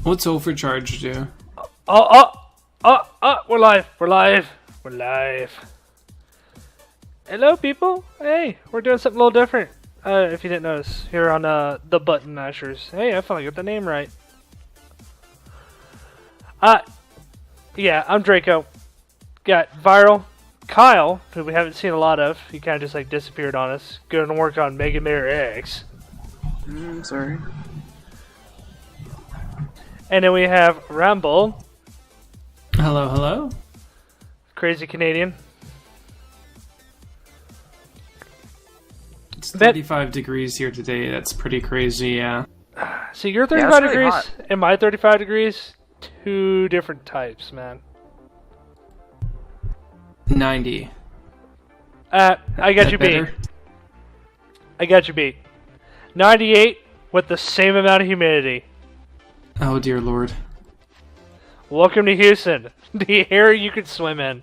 What's overcharge do? We're live. Hello, people. Hey, we're doing something a little different. If you didn't notice, here on the Button Mashers. Hey, I finally got the name right. Yeah, I'm Draco. Got Viral. Kyle, who we haven't seen a lot of. He kind of just like disappeared on us. Going to work on Mega Man X. I'm sorry. And then we have Ramble. Hello, hello. Crazy Canadian. It's 35 degrees here today. That's pretty crazy, yeah. So you're 35 really degrees, hot. and my 35 degrees. Two different types, man. 90. I got That you better? beat. I got you beat. 98 with the same amount of humidity. Oh, dear lord. Welcome to Houston, the area you can swim in.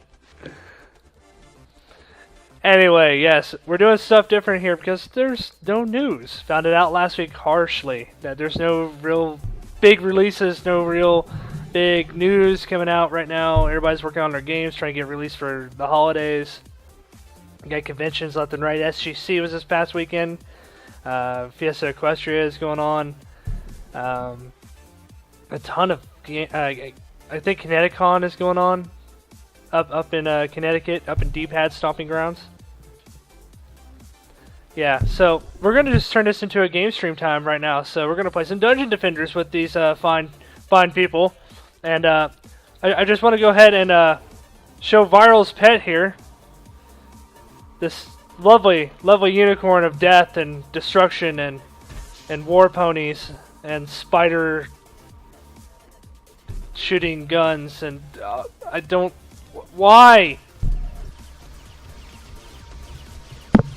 Anyway, yes, we're doing stuff different here because there's no news. Found it out last week harshly that there's no real big releases, no real big news coming out right now. Everybody's working on their games, trying to get released for the holidays. We got conventions left and right. SGC was this past weekend. Fiesta Equestria is going on. A ton of I think Connecticut is going on up in Connecticut, up in D-Pad Stomping Grounds. Yeah, so we're gonna just turn this into a game stream time right now. So we're gonna play some Dungeon Defenders with these fine people, and I just want to go ahead and show Viral's pet here. This lovely unicorn of death and destruction and war ponies and spider shooting guns, and I don't... Why?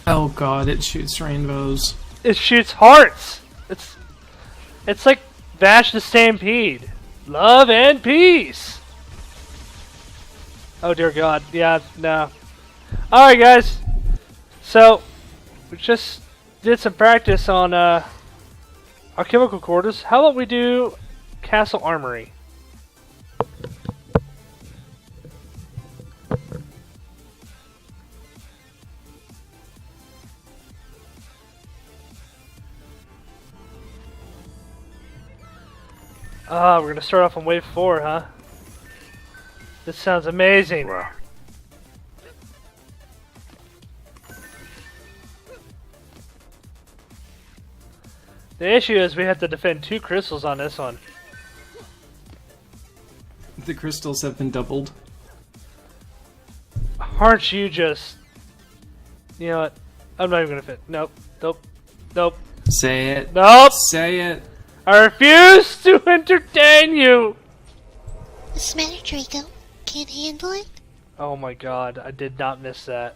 Oh god, it shoots rainbows. It shoots hearts! It's like Vash the Stampede. Love and peace! Oh dear god, yeah, no. Alright guys, so we just did some practice on our chemical quarters. How about we do Castle Armory? We're gonna start off on wave 4, huh? This sounds amazing. Wow. The issue is we have to defend 2 crystals on this one. The crystals have been doubled. Aren't you just... You know what? I'm not even gonna fit. Nope. Say it. Nope! Say it. I refuse to entertain you! What's the matter, Draco? Can't handle it? Oh my god, I did not miss that.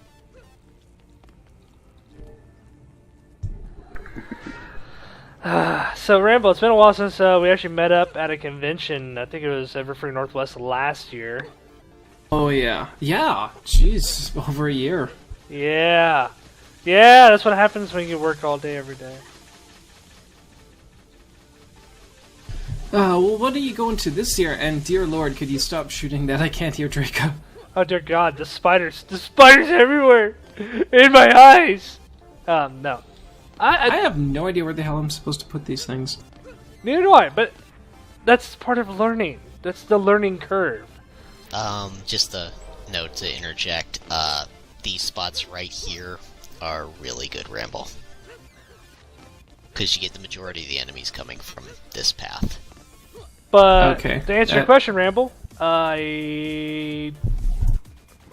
So Rambo, it's been a while since we actually met up at a convention. I think it was Everfree Northwest last year. Oh yeah. Yeah. Jeez, over a year. Yeah. Yeah, that's what happens when you work all day every day. Well, what are you going to this year? And dear lord, could you stop shooting that? I can't hear Draco. Oh dear god, the spiders everywhere! In my eyes! No. I have no idea where the hell I'm supposed to put these things. Neither do I, but that's part of learning. That's the learning curve. Just a note to interject, these spots right here are really good Ramble. Because you get the majority of the enemies coming from this path. But Okay. to answer your question, Ramble, I'm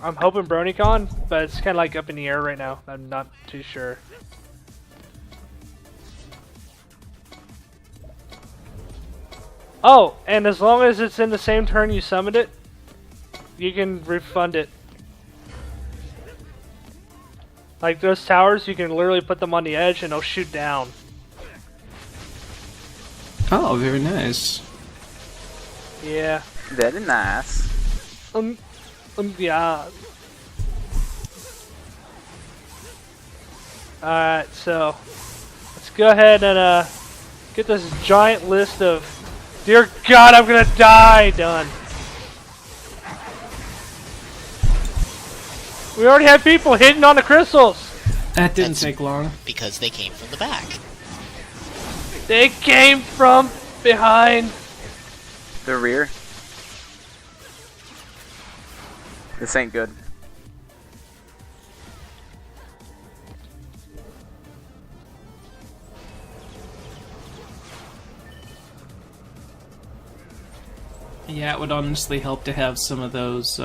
hoping BronyCon, but it's kind of like up in the air right now. I'm not too sure. Oh, and as long as it's in the same turn you summoned it, you can refund it. Like those towers, you can literally put them on the edge and they'll shoot down. Oh, very nice. Yeah. Very nice. Yeah. Alright, so let's go ahead and get this giant list of Dear God, I'm gonna die! Done. We already have people hitting on the crystals! That didn't That's take long. because they came from the back. They came from behind! The rear. This ain't good. Yeah, it would honestly help to have some of those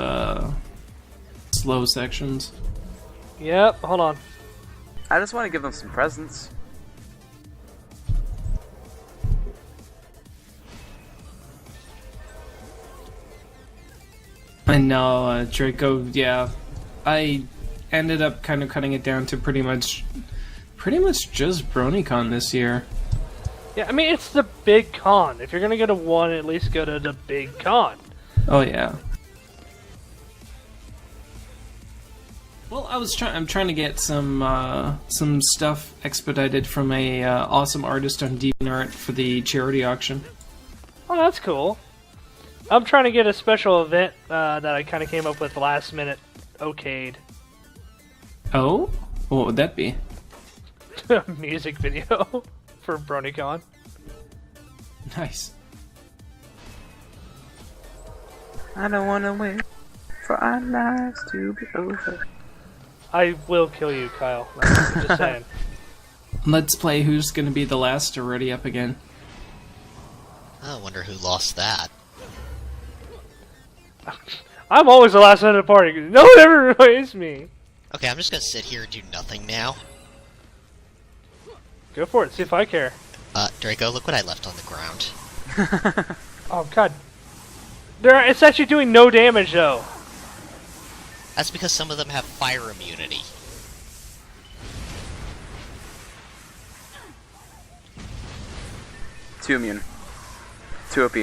slow sections. Yep, hold on. I just want to give them some presents. I know, Draco, yeah. I ended up kind of cutting it down to pretty much just BronyCon this year. Yeah, I mean, it's the big con. If you're gonna go to one, at least go to the big con. Oh yeah. Well, I'm trying to get some stuff expedited from a awesome artist on DeviantArt for the charity auction. Oh, that's cool. I'm trying to get a special event that I kind of came up with last minute okayed. Oh? What would that be? Music video for BronyCon. Nice. I don't want to wait for our lives to be over. I will kill you, Kyle. I'm just saying. Let's play Who's Gonna Be the Last already up again. I wonder who lost that. I'm always the last one at the party. No one ever reminds me. Okay, I'm just gonna sit here and do nothing now. Go for it. See if I care. Draco, look what I left on the ground. Oh God. It's actually doing no damage though. That's because some of them have fire immunity. Too immune. Too OP.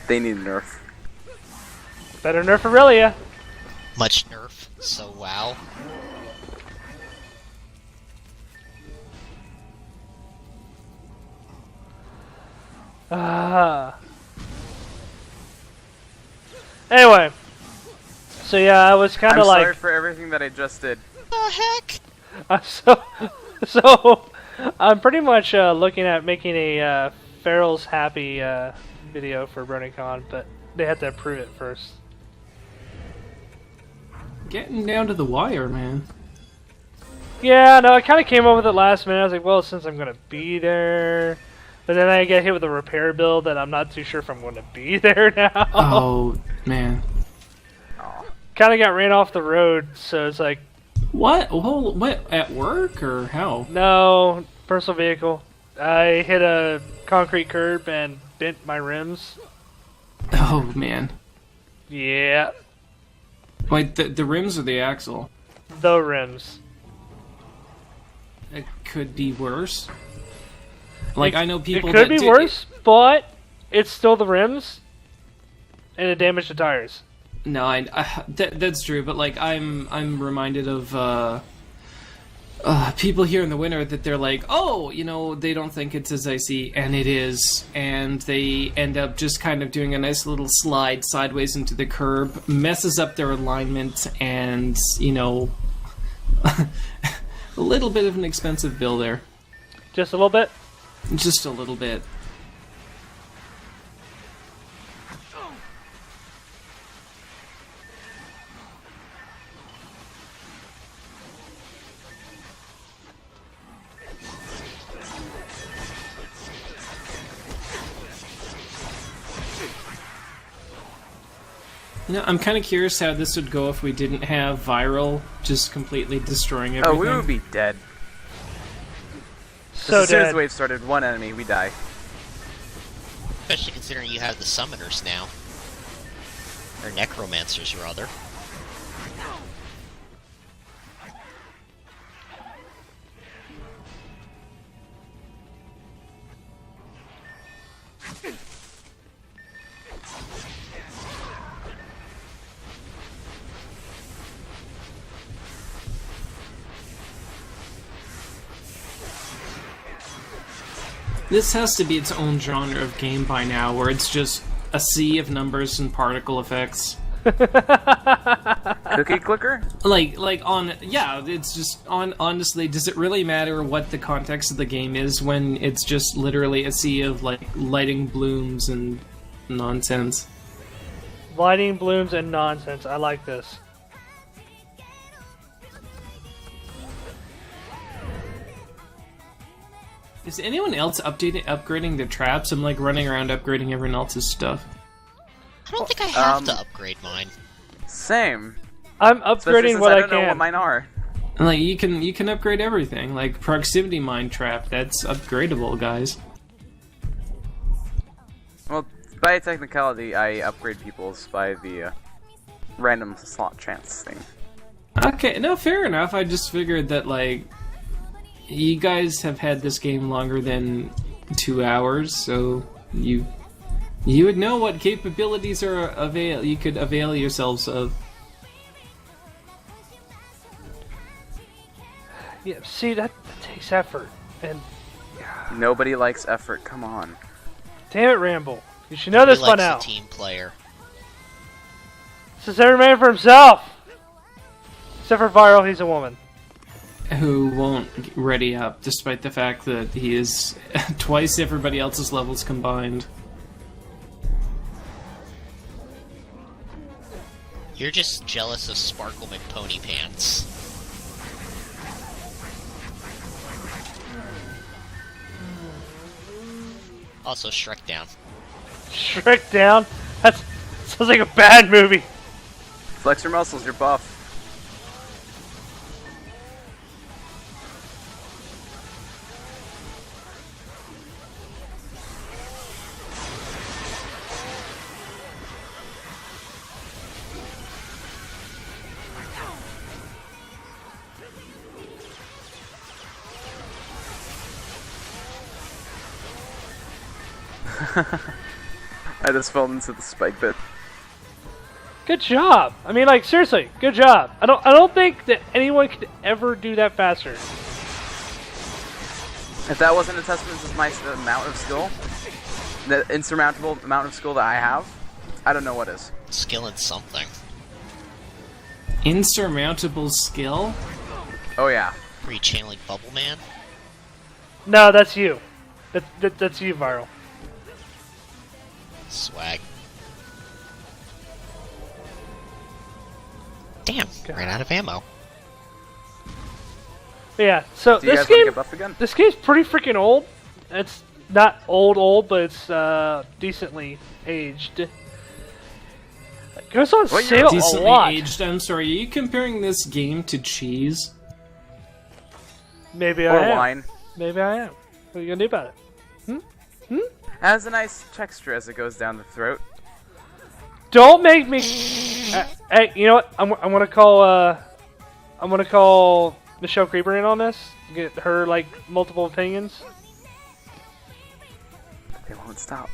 They need a nerf. Better nerf Aurelia. Much nerf, so wow. Anyway. So yeah, I was kind I'm of like... sorry for everything that I just did. The heck? So I'm pretty much looking at making a Farrell's Happy video for BronyCon, but they have to approve it first. Getting down to the wire, man. Yeah, no, I kind of came up with it last minute. I was like, well, since I'm going to be there... But then I get hit with a repair bill that I'm not too sure if I'm going to be there now. Oh, man. Kind of got ran off the road, so it's like... What? Well, what? At work, or how? No, personal vehicle. I hit a concrete curb and bent my rims. Oh, man. Yeah, Wait, the rims or the axle? the rims. It could be worse. Like, I know people It could that be worse, but it's still the rims, and it damaged the tires. No, that's true, but like I'm reminded of people here in the winter that they're like, oh, you know, they don't think it's as icy, and it is, and they end up just kind of doing a nice little slide sideways into the curb, messes up their alignment, and, you know, a little bit of an expensive bill there. Just a little bit? Just a little bit. You know, I'm kind of curious how this would go if we didn't have Viral just completely destroying everything. Oh, we would be dead. So as soon as dead. the wave started, one enemy, we die. Especially considering you have the summoners now. Or necromancers, rather. This has to be its own genre of game by now, where it's just a sea of numbers and particle effects. Cookie clicker? It's just honestly, does it really matter what the context of the game is when it's just literally a sea of like lighting blooms and nonsense? Lighting, blooms, and nonsense. I like this. Is anyone else upgrading their traps? I'm like running around upgrading everyone else's stuff. I don't think I have to upgrade mine. Same. I'm Especially upgrading since what I I don't know what can. mine are. And like you can upgrade everything. Like proximity mine trap, that's upgradable, guys. Well, by technicality, I upgrade people's by the random slot chance thing. Okay, no, fair enough. I just figured that like you guys have had this game longer than 2 hours, so you would know what capabilities are you could avail yourselves of. Yeah, see, that takes effort. And Nobody likes effort, come on. damn it, Ramble. You should know this He by likes now. a team player. This is every man for himself! Except for Viral, he's a woman. Who won't ready up, despite the fact that he is twice everybody else's levels combined. You're just jealous of Sparkle McPony Pants. Also, Shrek down. Shrek down? That sounds like a bad movie. Flex your muscles, you're buff. I just fell into the spike bit. Good job. I mean, like, seriously, good job. I don't think that anyone could ever do that faster. If that wasn't a testament to my amount of skill, the insurmountable amount of skill that I have, I don't know what is. Skill in something. Insurmountable skill? Oh yeah. Are you channeling Bubble Man? No, that's you. That's you, Viral. Swag. Damn, God. ran out of ammo. But yeah, so Do you this guys want to game, get buffed again? this game's pretty freaking old. It's not old, but it's decently aged. It goes on What year? sale a Decently lot. aged. I'm sorry, are you comparing this game to cheese? Maybe Or I am. wine. Maybe I am. What are you gonna do about it? It has a nice texture as it goes down the throat. Don't make me. Hey, you know what? I'm gonna call Michelle Creeper in on this. Get her like multiple opinions. They won't stop.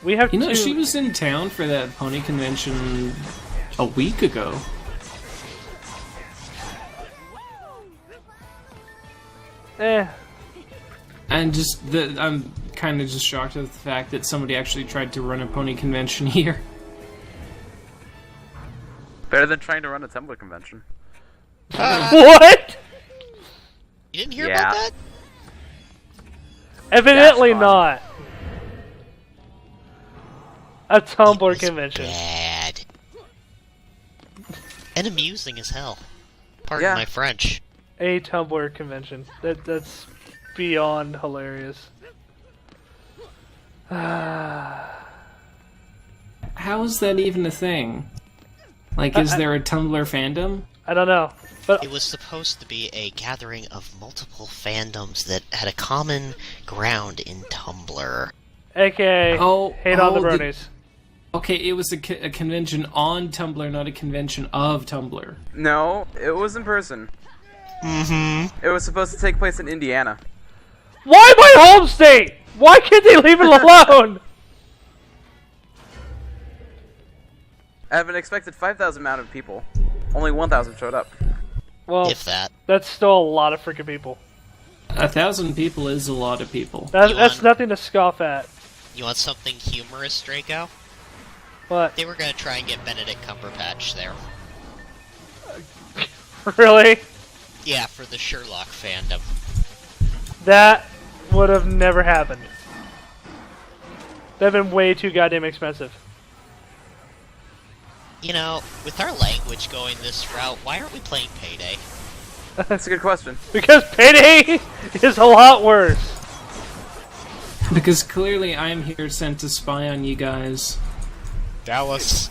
We have You know, to. she was in town for that pony convention a week ago. And I'm kind of just shocked at the fact that somebody actually tried to run a pony convention here. Better than trying to run a Tumblr convention. What? You didn't hear Yeah. about that? Evidently fun. not. A Tumblr It's convention. Bad. And amusing as hell. Pardon Yeah. my French. A Tumblr convention. That's beyond hilarious. How is that even a thing? Like, is there a Tumblr fandom? I don't know, but It was supposed to be a gathering of multiple fandoms that had a common ground in Tumblr. AKA hate on the bronies. Okay, it was a convention on Tumblr, not a convention of Tumblr. No, it was in person. Mm-hmm. It was supposed to take place in Indiana. Why my home state? Why can't they leave it alone? I have an expected 5,000 amount of people. Only 1,000 showed up. Well, If that. that's still a lot of freaking people. 1,000 people is a lot of people. That's nothing to scoff at. You want something humorous, Draco? But They were gonna try and get Benedict Cumberbatch there. really, Yeah, for the Sherlock fandom. that would have never happened. That'd been way too goddamn expensive. You know, with our language going this route, why aren't we playing Payday? That's a good question. Because Payday is a lot worse. Because clearly I'm here sent to spy on you guys. Dallas.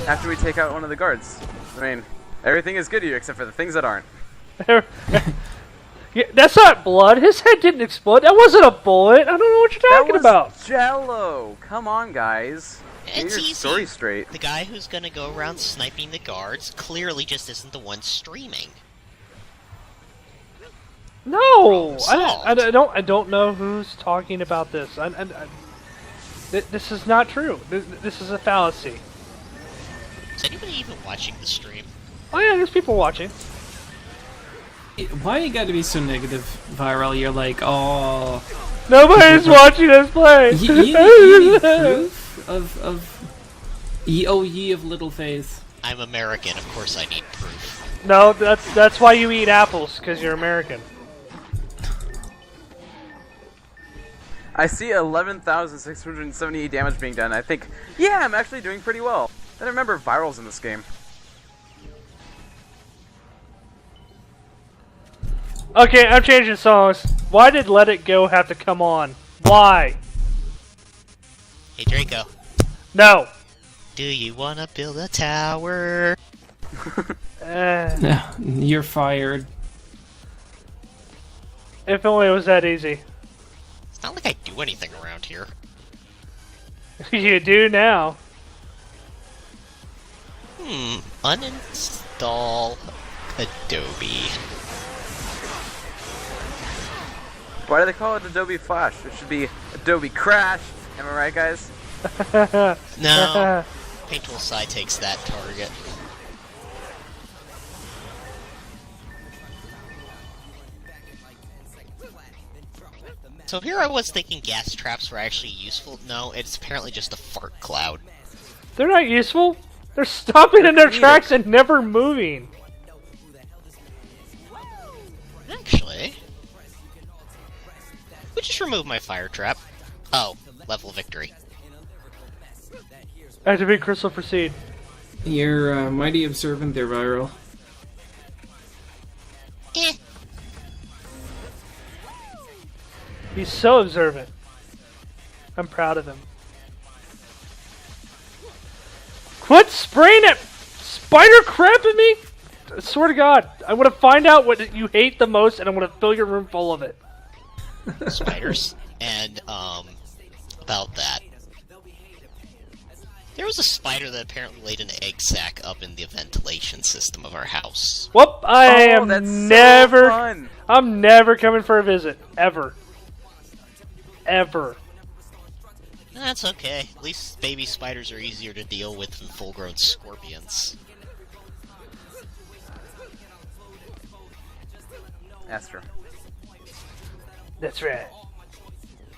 After we take out one of the guards. I mean, everything is good here except for the things that aren't. Yeah, that's not blood. His head didn't explode. That wasn't a bullet. I don't know what you're That talking was about. Jello. Come on, guys. Get It's your easy. story straight. The guy who's gonna go around sniping the guards clearly just isn't the one streaming. No, Solved. I don't know who's talking about this. This is not true. This is a fallacy. Is anybody even watching the stream? Oh yeah, there's people watching. Why you gotta be so negative, Viral? You're like, oh... Nobody's watching us play. You need proof of ye of little faith. I'm American, of course I need proof. No, that's why you eat apples, because you're American. I see 11,678 damage being done. I think, yeah, I'm actually doing pretty well. Then I remember virals in this game. Okay, I'm changing songs. Why did Let It Go have to come on? Why? Hey Draco, No. do you wanna build a tower? Yeah, you're fired. If only it was that easy. It's not like I do anything around here. You do now. Uninstall Adobe. Why do they call it Adobe Flash? It should be Adobe Crash. Am I right, guys? No. Paint Tool Side takes that target. So here I was thinking gas traps were actually useful. No, it's apparently just a fart cloud. They're not useful. They're stopping in their tracks and never moving. Actually, we just removed my fire trap. Oh, level victory. Activate Crystal Proceed. You're mighty observant there, Viral. Eh. He's so observant. I'm proud of him. Quit spraying that spider crap at me! I swear to God, I want to find out what you hate the most, and I want to fill your room full of it. Spiders. And, about that. There was a spider that apparently laid an egg sac up in the ventilation system of our house. Whoop! I am that's never. so fun. I'm never coming for a visit, ever. Ever. That's okay. At least baby spiders are easier to deal with than full-grown scorpions. That's true. That's right.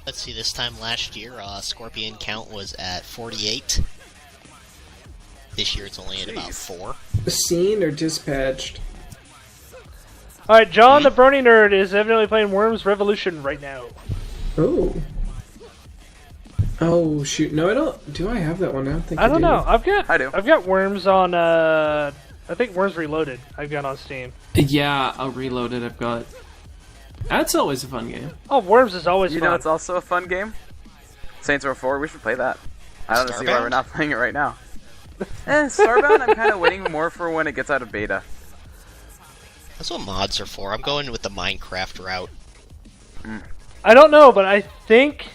Let's see, this time last year, scorpion count was at 48. This year it's only at about 4. Seen or dispatched? Alright, John the Brony Nerd is evidently playing Worms Revolution right now. Oh. Oh shoot! No, I don't. Do I have that one? I don't think I I don't do. know. I do. I've got Worms on I think Worms Reloaded I've got on Steam. Yeah, I'll reload it. I've got. That's always a fun game. Oh, Worms is always You fun. know it's also a fun game? Saints Row 4, we should play that. I don't see why we're Starbound? not playing it right now. Starbound, I'm kind of waiting more for when it gets out of beta. That's what mods are for. I'm going with the Minecraft route. I don't know, but I think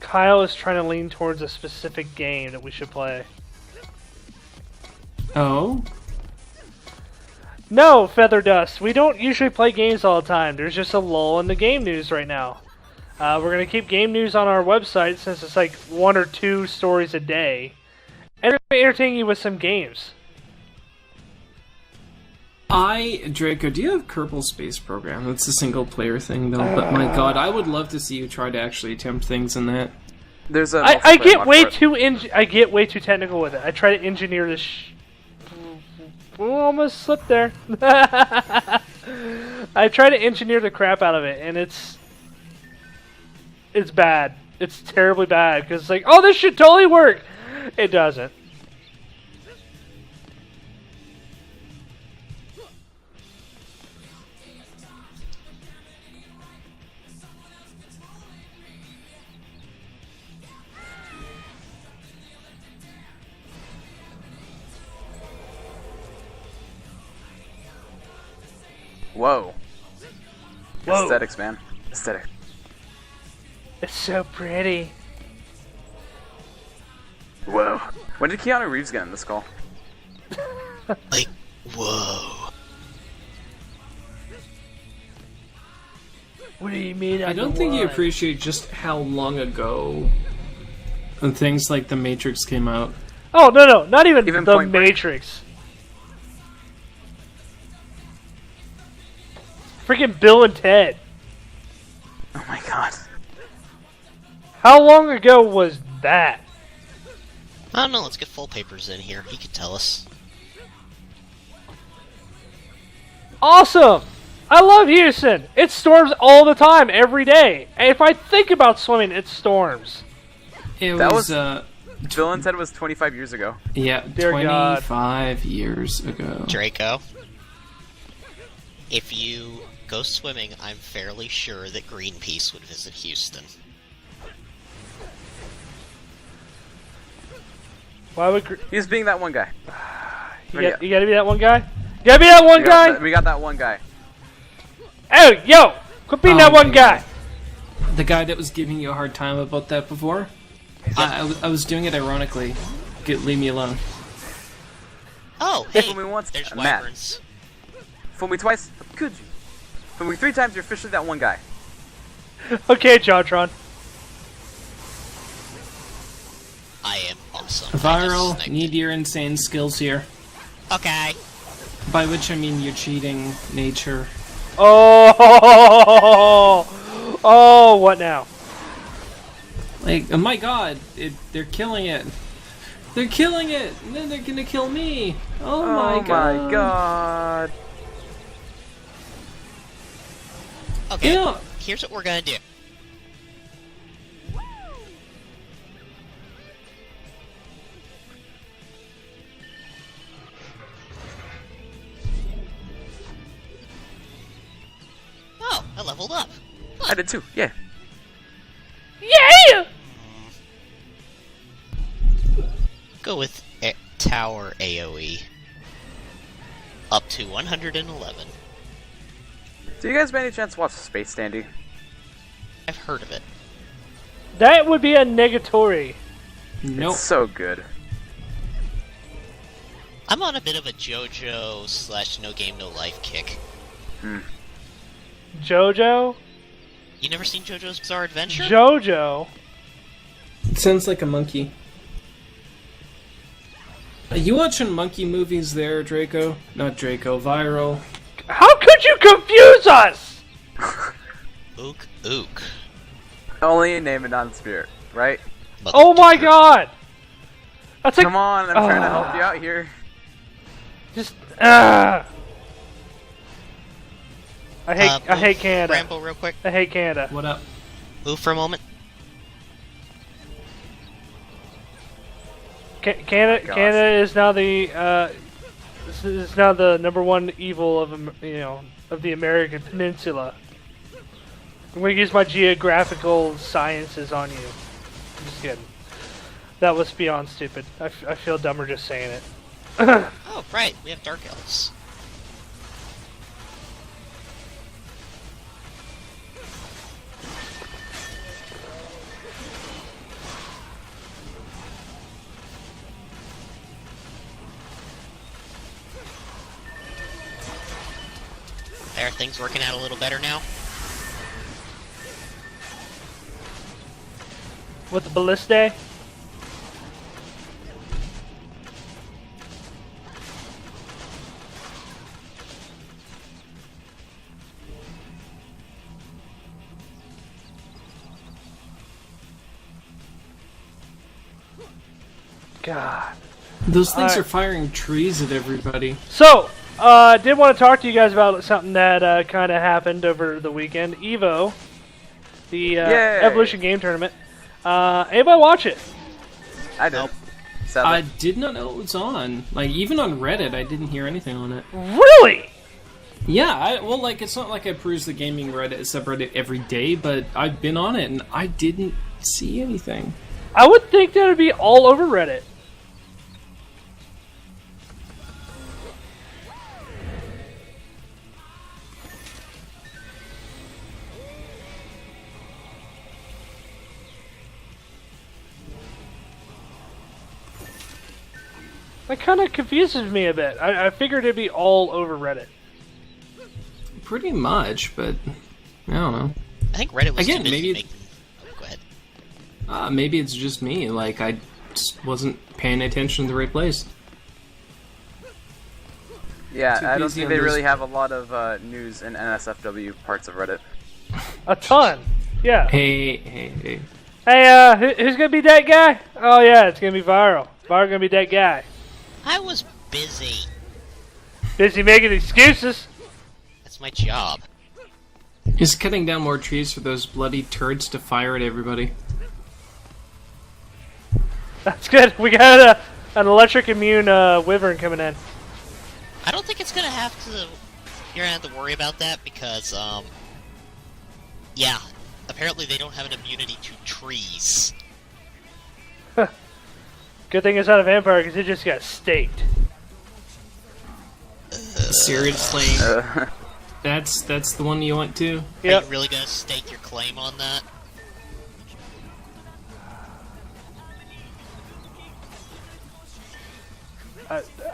Kyle is trying to lean towards a specific game that we should play. Oh. No, Feather Dust. We don't usually play games all the time. There's just a lull in the game news right now. We're going to keep game news on our website since it's like 1 or 2 stories a day. entertain you with some games. Draco, do you have Kerbal Space Program? That's a single player thing, though. But my god, I would love to see you try to actually attempt things in that. There's a I get multiplayer way mod for it. I get way too technical with it. I try to engineer this. Almost slipped there. I try to engineer the crap out of it, and it's bad. It's terribly bad because it's like, oh, this should totally work. It doesn't. Whoa. Whoa. Aesthetics, man. Aesthetic. It's so pretty. Whoa. When did Keanu Reeves get in this call? Like, whoa. What do you mean? I don't think you appreciate just how long ago things like The Matrix came out. Oh no, not even Even the Point Break? Matrix. Freaking Bill and Ted. Oh my god. How long ago was that? I don't know, let's get Full Papers in here. He could tell us. Awesome! I love Houston. It storms all the time, every day. And if I think about swimming, it storms. It That was, Bill and Ted was 25 years ago. yeah, Dear God. 25 years ago. Draco, if you go swimming, I'm fairly sure that Greenpeace would visit Houston. Why would He's being that one guy. you gotta be that one guy? You gotta be that one guy? We got that one guy. Oh, yo! Quit being that Oh one my guy! The guy that was giving you a hard time about that before? I was doing it ironically. Leave me alone. Oh, hey, Fool me once, there's Matt. wyverns. Fool me twice, could you? Fool me 3 times, you're officially that one guy. Okay, Jontron. I am awesome. Viral, I just need your insane skills here. Okay. By which I mean your cheating nature. Oh! Oh, what now? Like, oh my god, they're killing it. They're killing it! And then they're gonna kill me! Oh my god. my god. Okay, Yeah. here's what we're gonna do. Oh, I leveled up. I did too, yeah. Yeah! Go with Tower AoE. Up to 111. Do you guys by any chance watch Space Dandy? I've heard of it. That would be a negatory. Nope. It's so good. I'm on a bit of a JoJo / No Game No Life kick. Jojo? You never seen JoJo's Bizarre Adventure? Jojo? It sounds like a monkey. Are you watching monkey movies there, Draco? Not Draco, Viral. How could you confuse us? Ook ook. Only in name and not in spirit, right? Oh my god! That's like Come on, I'm trying to help you out here. just I hate Canada. Rambo real quick. I hate Canada. What up? Move for a moment. Canada gosh. Canada is now the number one evil of of the American Peninsula. I'm gonna use my geographical sciences on you. I'm just kidding. That was beyond stupid. I feel dumber just saying it. Oh, right, we have Dark Elves. Are things working out a little better now? With the ballista? God. Those things Alright. are firing trees at everybody. So, did want to talk to you guys about something that kind of happened over the weekend. EVO, the Yay. Evolution Game Tournament. Anybody watch it? I did. Nope. Sadly. I did not know it was on. Like, even on Reddit, I didn't hear anything on it. Really? Yeah, well, like, it's not like I peruse the gaming Reddit subreddit every day, but I've been on it, and I didn't see anything. I would think that would be all over Reddit. That kind of confuses me a bit. I figured it'd be all over Reddit. Pretty much, but I don't know. I think Reddit was Again, too busy maybe- making... Oh, go ahead. Maybe it's just me. Like, I just wasn't paying attention to the right place. Yeah, Too I don't busy think on they those- really have a lot of news in NSFW parts of Reddit. A ton. Yeah. Hey. Hey, who's gonna be that guy? Oh yeah, it's gonna be Viral. Viral gonna be that guy. I was busy. Busy making excuses. That's my job. Just cutting down more trees for those bloody turds to fire at everybody. That's good. We got an electric immune wyvern coming in. I don't think it's gonna have to... You're gonna have to worry about that because, yeah. Apparently they don't have an immunity to trees. Good thing it's not a vampire because it just got staked. Seriously, that's the one you went to? Are Yep. you really gonna stake your claim on that?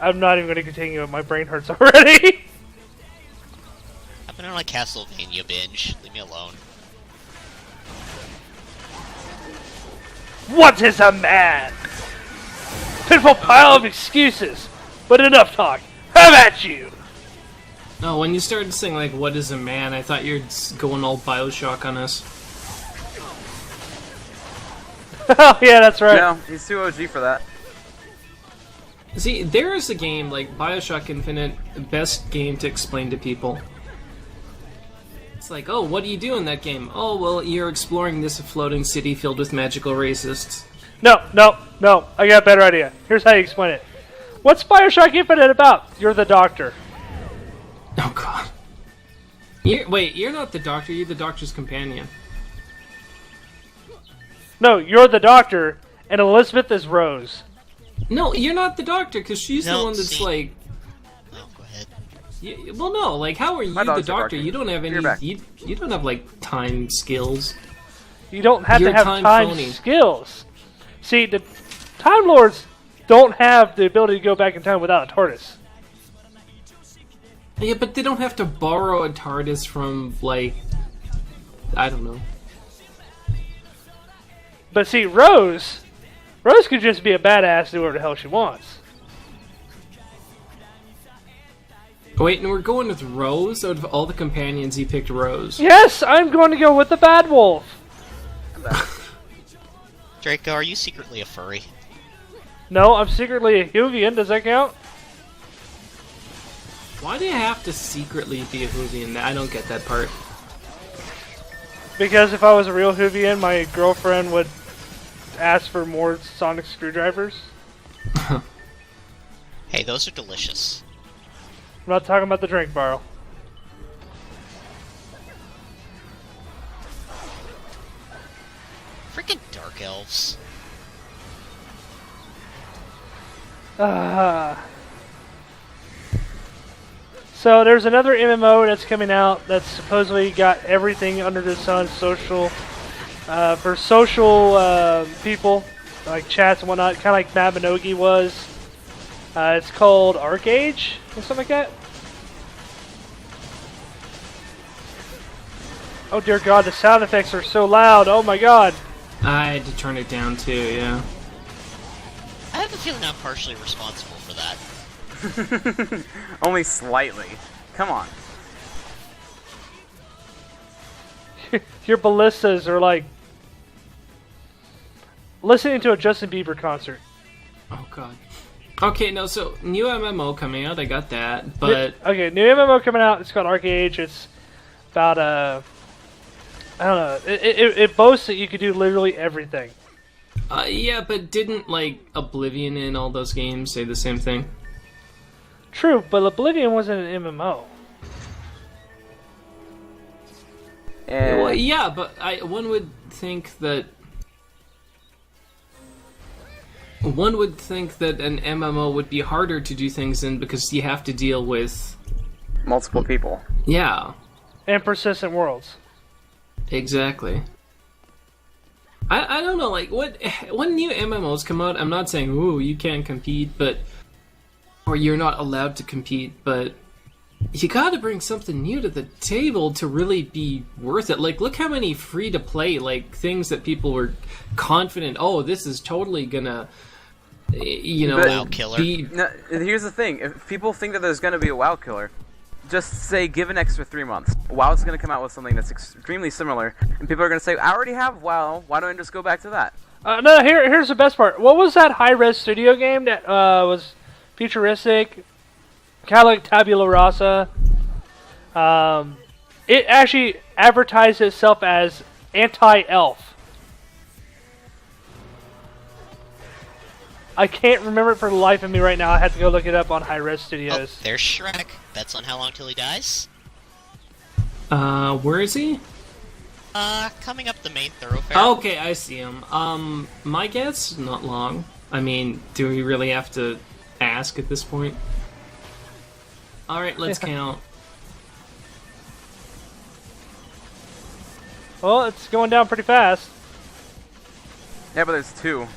I'm not even going to continue. My brain hurts already. I've been on a Castlevania binge. Leave me alone. What is a man? Pitiful pile of excuses. But enough talk. How about you? No, when you started saying, like, what is a man, I thought you were going all Bioshock on us. Oh yeah, that's right. No, he's too OG for that. See, there is a game, like Bioshock Infinite, the best game to explain to people. It's like, oh, what do you do in that game? Oh, well, you're exploring this floating city filled with magical racists. No. I got a better idea. Here's how you explain it. What's Bioshock Infinite about? You're the doctor. Oh, God. Wait, you're not the doctor, you're the doctor's companion. No, you're the doctor, and Elizabeth is Rose. No, you're not the doctor, because she's the No, one that's see- like... Oh, go ahead. Well, no, like, how are you My the dogs are doctor? barking. You don't have You're back. any... You don't have, like, time skills. You don't have You're to have time time phony. skills. See, the Time Lords don't have the ability to go back in time without a TARDIS. Yeah, but they don't have to borrow a TARDIS from, like... I don't know. But see, Rose could just be a badass, do whatever the hell she wants. Wait, and we're going with Rose? Out of all the companions, you picked Rose. Yes, I'm going to go with the Bad Wolf. Draco, are you secretly a furry? No, I'm secretly a Huvian. Does that count? Why do you have to secretly be a Hoovian? I don't get that part. Because if I was a real Huvian, my girlfriend would ask for more sonic screwdrivers. Hey, those are delicious. I'm not talking about the drink barrel. Freaking dark elves. So there's another MMO that's coming out that's supposedly got everything under the sun, social, for social people, like chats and whatnot, kind of like Mabinogi was. It's called Arcage or something like that. Oh dear God, the sound effects are so loud. Oh my God. I had to turn it down too, yeah. I have a feeling I'm partially responsible for that. Only slightly. Come on. Your ballistas are like listening to a Justin Bieber concert. Oh god. Okay, no, so new MMO coming out, I got that, but Okay, new MMO coming out. It's called Arcade. It's about I don't know. It boasts that you could do literally everything. yeah, but didn't like Oblivion and all those games say the same thing? True, but Oblivion wasn't an MMO. Well, yeah, but one would think that an MMO would be harder to do things in because you have to deal with multiple people. Yeah, And persistent worlds. exactly. I don't know, like when new MMOs come out, I'm not saying ooh you can't compete, or you're not allowed to compete, but you gotta bring something new to the table to really be worth it. Like, look how many free-to-play, like, things that people were confident, oh, this is totally gonna, WoW killer. No, here's the thing. If people think that there's going to be a WoW killer, just say give an extra 3 months. WoW's going to come out with something that's extremely similar, and people are going to say, I already have WoW, why don't I just go back to that? No, here's the best part. What was that high-res studio game that was futuristic? Kind of like Tabula Rasa. It actually advertised itself as anti-elf. I can't remember it for the life of me right now. I have to go look it up on Hi-Res Studios. Oh, there's Shrek. Bets on how long till he dies? where is he? Coming up the main thoroughfare. Okay, I see him. My guess, not long. I mean, do we really have to ask at this point? Alright, let's count. Well, it's going down pretty fast. Yeah, but there's 2.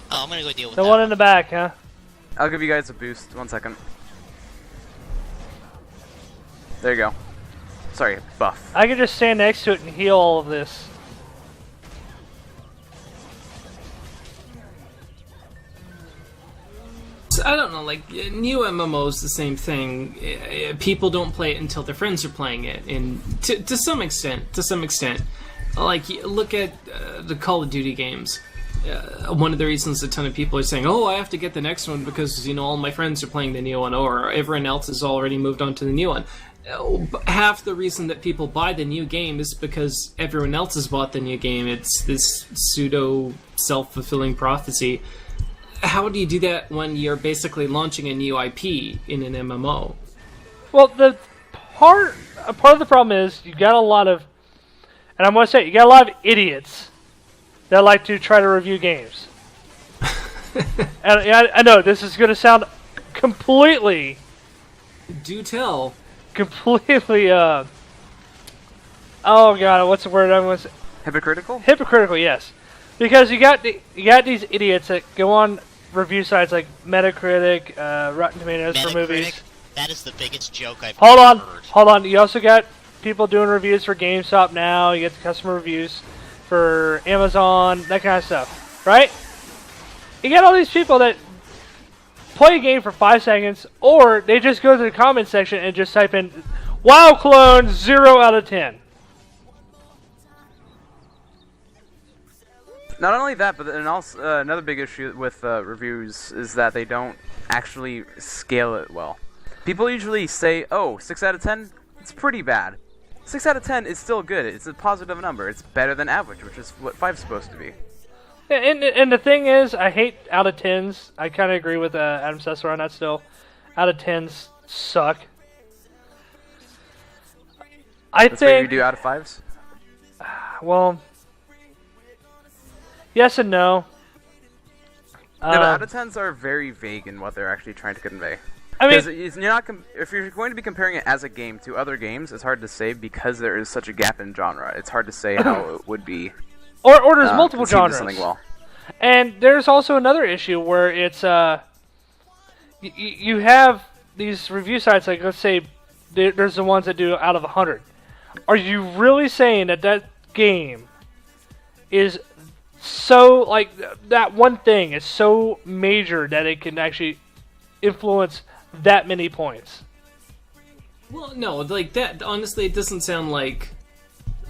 Oh, I'm gonna go deal with The that. one in the back, huh? I'll give you guys a boost. 1 second. There you go. Sorry, buff. I could just stand next to it and heal all of this. I don't know, like, new MMOs, the same thing. People don't play it until their friends are playing it, and to some extent, like, look at the Call of Duty games. One of the reasons a ton of people are saying, oh, I have to get the next one because, all my friends are playing the new one, or everyone else has already moved on to the new one. Half the reason that people buy the new game is because everyone else has bought the new game. It's this pseudo self-fulfilling prophecy. How do you do that when you're basically launching a new IP in an MMO? Well, a part of the problem is you got a lot of, and I'm going to say, you got a lot of idiots that like to try to review games. And I know this is going to sound completely, Do tell. oh god, what's the word I'm going to say? Hypocritical? Hypocritical, yes. Because you got these idiots that go on review sites like Metacritic, Rotten Tomatoes for movies. Metacritic, that is the biggest joke I've Hold ever on, heard. hold on. You also got people doing reviews for GameStop now. You get the customer reviews for Amazon, that kind of stuff, right? You got all these people that play a game for 5 seconds, or they just go to the comment section and just type in "WoW clone 0 out of 10." Not only that, but then also another big issue with reviews is that they don't actually scale it well. People usually say, oh, 6 out of 10? It's pretty bad. 6 out of 10 is still good. It's a positive number. It's better than average, which is what 5's supposed to be. Yeah, and the thing is, I hate out of 10s. I kind of agree with Adam Sessler on that still. Out of 10s suck. That's what you do out of 5's? Well, yes and no. No, but out of 10s are very vague in what they're actually trying to convey. I mean, Because you're not if you're going to be comparing it as a game to other games, it's hard to say because there is such a gap in genre. It's hard to say how it would be. or there's multiple conceived as genres. something well. And there's also another issue where it's you have these review sites, like let's say there's the ones that do out of 100. Are you really saying that game is so, like, that one thing is so major that it can actually influence that many points? Well, no, like that. Honestly, it doesn't sound like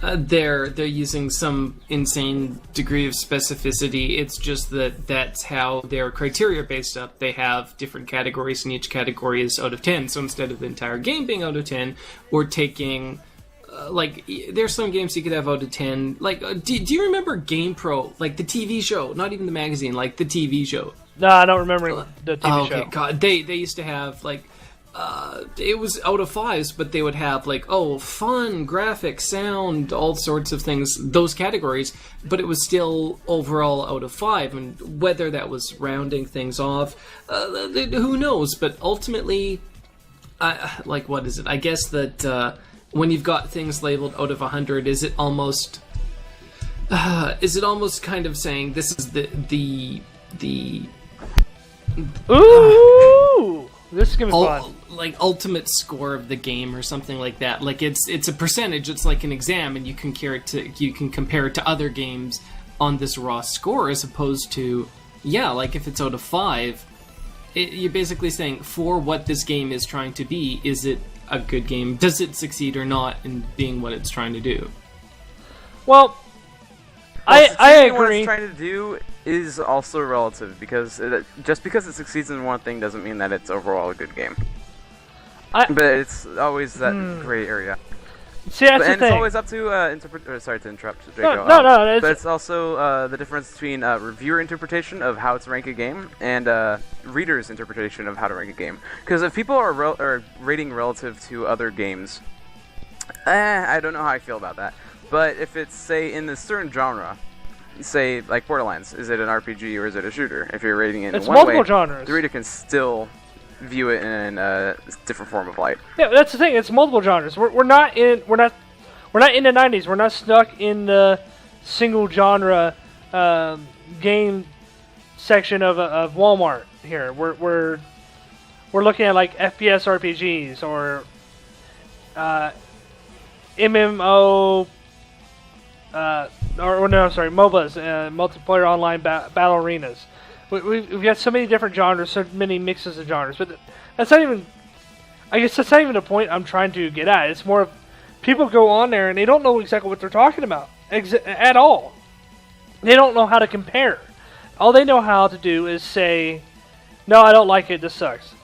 they're using some insane degree of specificity. It's just that that's how their criteria are based up. They have different categories, and each category is out of 10. So instead of the entire game being out of 10, we're taking like there's some games you could have out of 10. Like, do you remember GamePro, like the TV show, not even the magazine, like the TV show? No, I don't remember the TV show. God, they used to have like. It was out of 5s, but they would have like, fun, graphics, sound, all sorts of things, those categories, but it was still overall out of 5, and whether that was rounding things off, who knows, but ultimately, like, what is it? I guess that when you've got things labeled out of 100, is it almost kind of saying this is the Ooh! This is gonna be fun. Like ultimate score of the game or something like that. Like it's a percentage. It's like an exam, and you can compare it to other games on this raw score, as opposed to like if it's out of 5, you're basically saying for what this game is trying to be, is it a good game? Does it succeed or not in being what it's trying to do? Well, I agree. What it's trying to do is also relative, because just because it succeeds in one thing doesn't mean that it's overall a good game. But it's always that gray area. See, that's the thing. And it's always up to sorry to interrupt, Draco. No. But it's also the difference between reviewer interpretation of how to rank a game and reader's interpretation of how to rank a game. Because if people are rating relative to other games, I don't know how I feel about that. But if it's, say, in this certain genre, say, like Borderlands, is it an RPG or is it a shooter? If you're rating it in one way, genres. The reader can still view it in a different form of light. Yeah, that's the thing. It's multiple genres. We're not in the 90s. We're not stuck in the single genre game section of Walmart here. We're looking at like FPS RPGs or MMO. MOBAs, multiplayer online battle arenas. We've got so many different genres, so many mixes of genres, but that's not even. I guess that's not even the point I'm trying to get at. It's more of people go on there and they don't know exactly what they're talking about at all. They don't know how to compare. All they know how to do is say, "No, I don't like it. This sucks."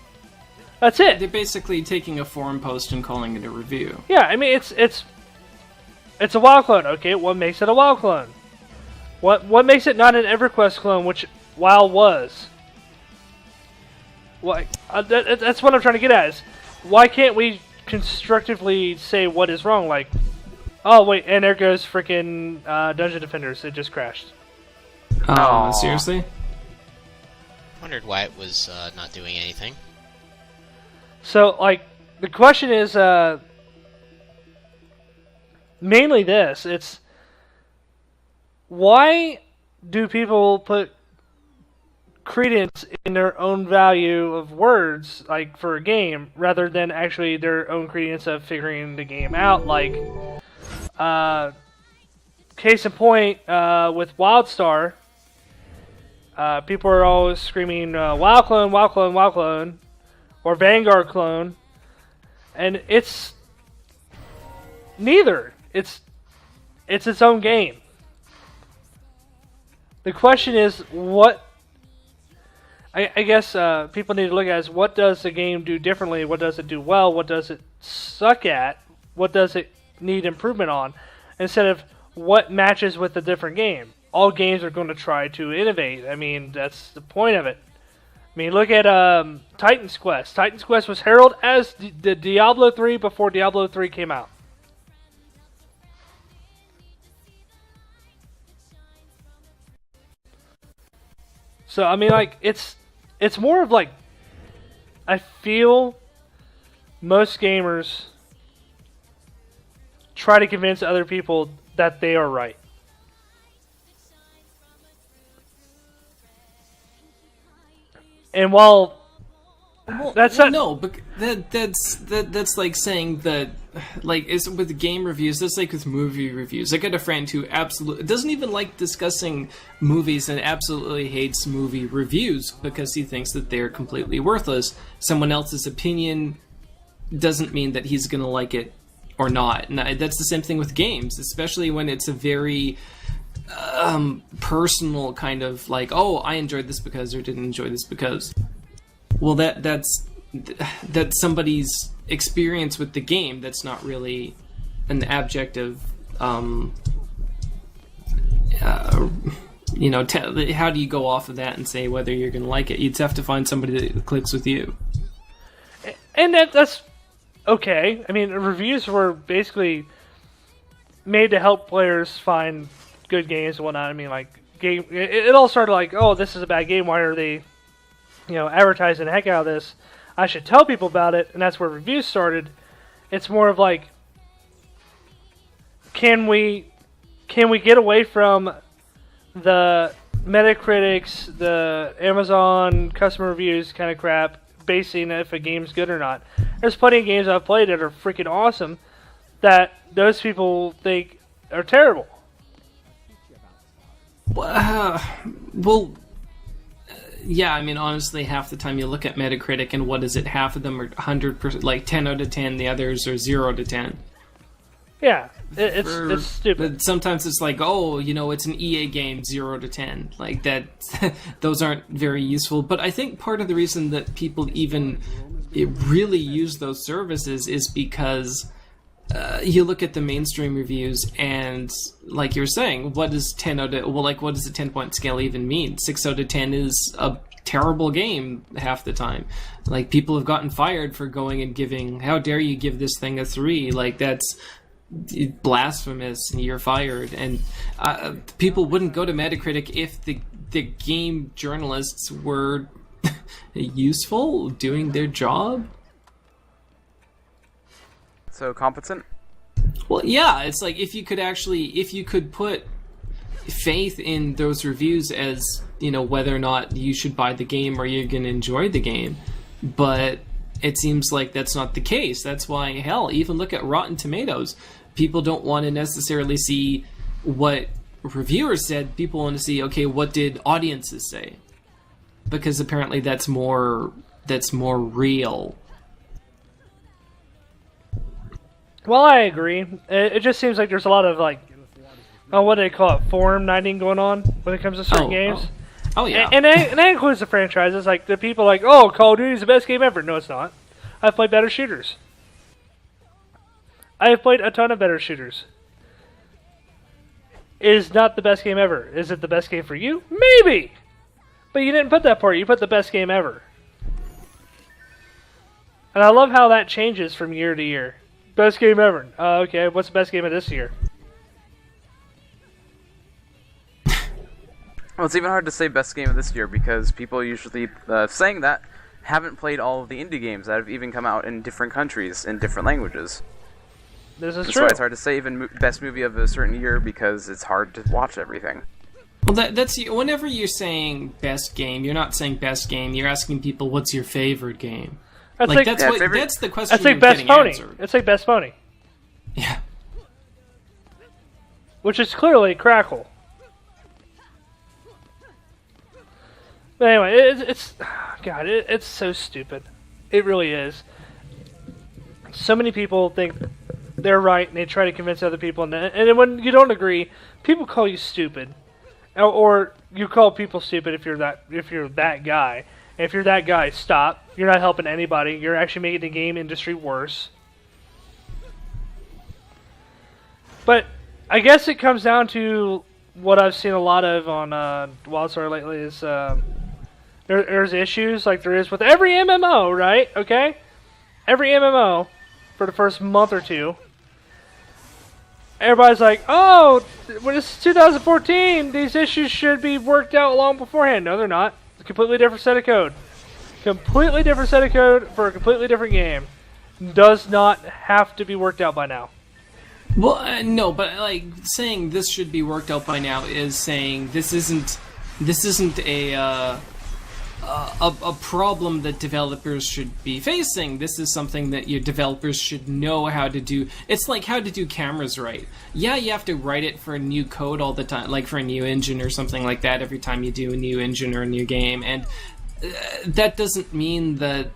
That's it. They're basically taking a forum post and calling it a review. Yeah, I mean it's a WoW clone. Okay, what makes it a WoW clone? What makes it not an EverQuest clone, which WoW was? That's what I'm trying to get at. Is why can't we constructively say what is wrong? Like, oh wait, and there goes freaking Dungeon Defenders. It just crashed. Oh, seriously? Wondered why it was not doing anything. So, like, the question is mainly this. It's why do people put credence in their own value of words, like for a game, rather than actually their own credence of figuring the game out? Like, case in point, with WildStar, people are always screaming, WoW clone, WoW clone, WoW clone, or Vanguard clone, and it's neither. It's its own game. The question is, what I guess people need to look at is, what does the game do differently? What does it do well? What does it suck at? What does it need improvement on? Instead of what matches with a different game. All games are going to try to innovate. I mean, that's the point of it. I mean, look at Titan's Quest. Titan's Quest was heralded as the Diablo 3 before Diablo 3 came out. So, I mean, like, it's more of like, I feel most gamers try to convince other people that they are right. And while that's not... No, but that's like saying that, like, is with game reviews, that's like with movie reviews. I got a friend who absolutely doesn't even like discussing movies and absolutely hates movie reviews because he thinks that they're completely worthless. Someone else's opinion doesn't mean that he's going to like it or not. And that's the same thing with games, especially when it's a very personal kind of like, oh, I enjoyed this because or didn't enjoy this because. Well, that's somebody's experience with the game. That's not really an objective. How do you go off of that and say whether you're going to like it? You'd have to find somebody that clicks with you. And that's okay. I mean, reviews were basically made to help players find good games and whatnot. I mean, like, it all started like, oh, this is a bad game. Why are they, advertising the heck out of this? I should tell people about it, and that's where reviews started. It's more of like, can we get away from the Metacritics, the Amazon customer reviews kind of crap, basing if a game's good or not? There's plenty of games I've played that are freaking awesome that those people think are terrible. Yeah, I mean, honestly, half the time you look at Metacritic and what is it? Half of them are 100%, like 10 out of 10. The others are 0 to 10. Yeah, it's stupid. But sometimes it's like, oh, it's an EA game, 0 to 10. Like that, those aren't very useful. But I think part of the reason that people even really use those services is because you look at the mainstream reviews and, like you're saying, what does 10 out of, what does a 10-point scale even mean? 6 out of 10 is a terrible game half the time. Like, people have gotten fired for going and giving, how dare you give this thing a 3? Like, that's blasphemous and you're fired. And people wouldn't go to Metacritic if the game journalists were useful, doing their job. So competent? Well, yeah, it's like if you could put faith in those reviews as, whether or not you should buy the game or you're going to enjoy the game. But it seems like that's not the case. That's why, hell, even look at Rotten Tomatoes. People don't want to necessarily see what reviewers said. People want to see, okay, what did audiences say? Because apparently that's more real. Well, I agree. It just seems like there's a lot of, like, what do they call it, forum nighting going on when it comes to certain games. Oh, yeah. And that includes the franchises. Like, the people like, oh, Call of Duty is the best game ever. No, it's not. I've played better shooters. I have played a ton of better shooters. It is not the best game ever. Is it the best game for you? Maybe! But you didn't put that part. You put the best game ever. And I love how that changes from year to year. Best game ever. Okay, what's the best game of this year? Well, it's even hard to say best game of this year because people usually saying that haven't played all of the indie games that have even come out in different countries in different languages. This is That's true. why it's hard to say even best movie of a certain year because it's hard to watch everything. Well, that's whenever you're saying best game, you're not saying best game. You're asking people what's your favorite game. That's That's the question. That's like best pony. It's like best pony. Yeah. Which is clearly Crackle. But anyway, it's so stupid. It really is. So many people think they're right, and they try to convince other people, and then when you don't agree, people call you stupid, or you call people stupid if you're that guy. And if you're that guy, stop. You're not helping anybody. You're actually making the game industry worse. But I guess it comes down to what I've seen a lot of on WildStar lately is there's issues like there is with every MMO, right? Okay? Every MMO for the first month or two. Everybody's like, oh, when it's 2014, these issues should be worked out long beforehand. No, they're not. It's a completely different set of code. Completely different set of code for a completely different game. Does not have to be worked out by now. Well, no, but like saying this should be worked out by now is saying this isn't a problem that developers should be facing. This is something that your developers should know how to do. It's like how to do cameras right. Yeah, you have to write it for a new code all the time, like for a new engine or something like that every time you do a new engine or a new game. And that doesn't mean that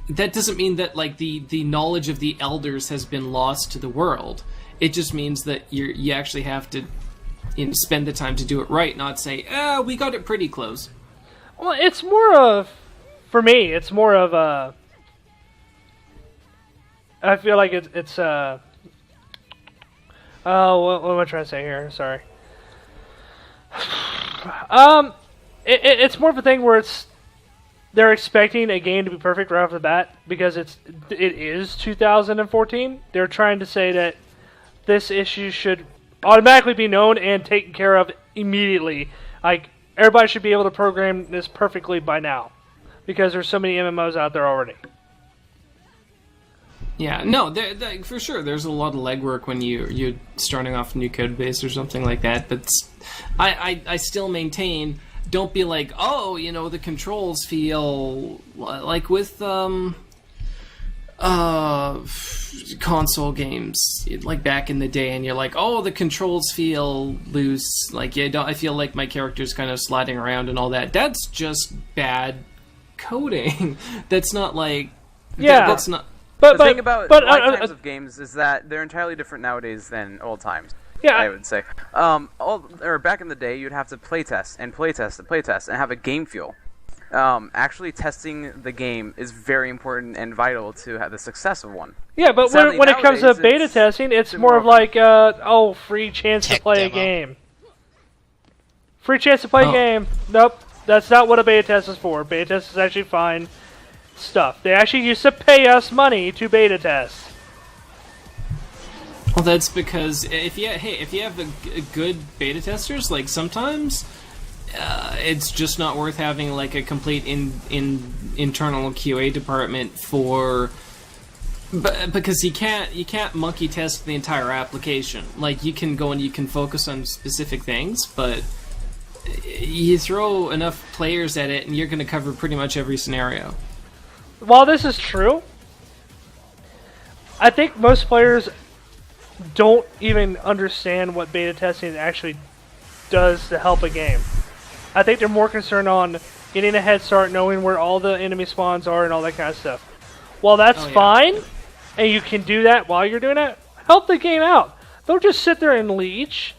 that doesn't mean that like the knowledge of the elders has been lost to the world. It just means that you actually have to spend the time to do it right, not say, we got it pretty close. Well, it's more of, for me, it's more of a. I feel like it's oh, what am I trying to say here? Sorry. It's more of a thing where they're expecting a game to be perfect right off the bat because it is 2014. They're trying to say that this issue should automatically be known and taken care of immediately. Like, everybody should be able to program this perfectly by now because there's so many MMOs out there already. Yeah, no, for sure. There's a lot of legwork when you're starting off a new code base or something like that. But I still maintain, don't be like, oh, the controls feel like with console games like back in the day, and you're like, oh, the controls feel loose. Like, I feel like my character's kind of sliding around and all that. That's just bad coding. That's not like that's not. The thing about lifetimes of games is that they're entirely different nowadays than old times. Yeah, I would say. Back in the day, you'd have to playtest and playtest and playtest and have a game feel. Actually testing the game is very important and vital to have the success of one. Yeah, but when it comes to beta testing, it's more of like, free chance to play a game. Free chance to play a game. Nope, that's not what a beta test is for. Beta test is actually fine stuff. They actually used to pay us money to beta test. Well, that's because if you have a good beta testers, like sometimes it's just not worth having like a complete internal QA department because you can't monkey test the entire application. Like, you can go and you can focus on specific things, but you throw enough players at it and you're going to cover pretty much every scenario. While this is true, I think most players don't even understand what beta testing actually does to help a game. I think they're more concerned on getting a head start, knowing where all the enemy spawns are and all that kind of stuff. While that's fine, and you can do that while you're doing it, help the game out. Don't just sit there and leech.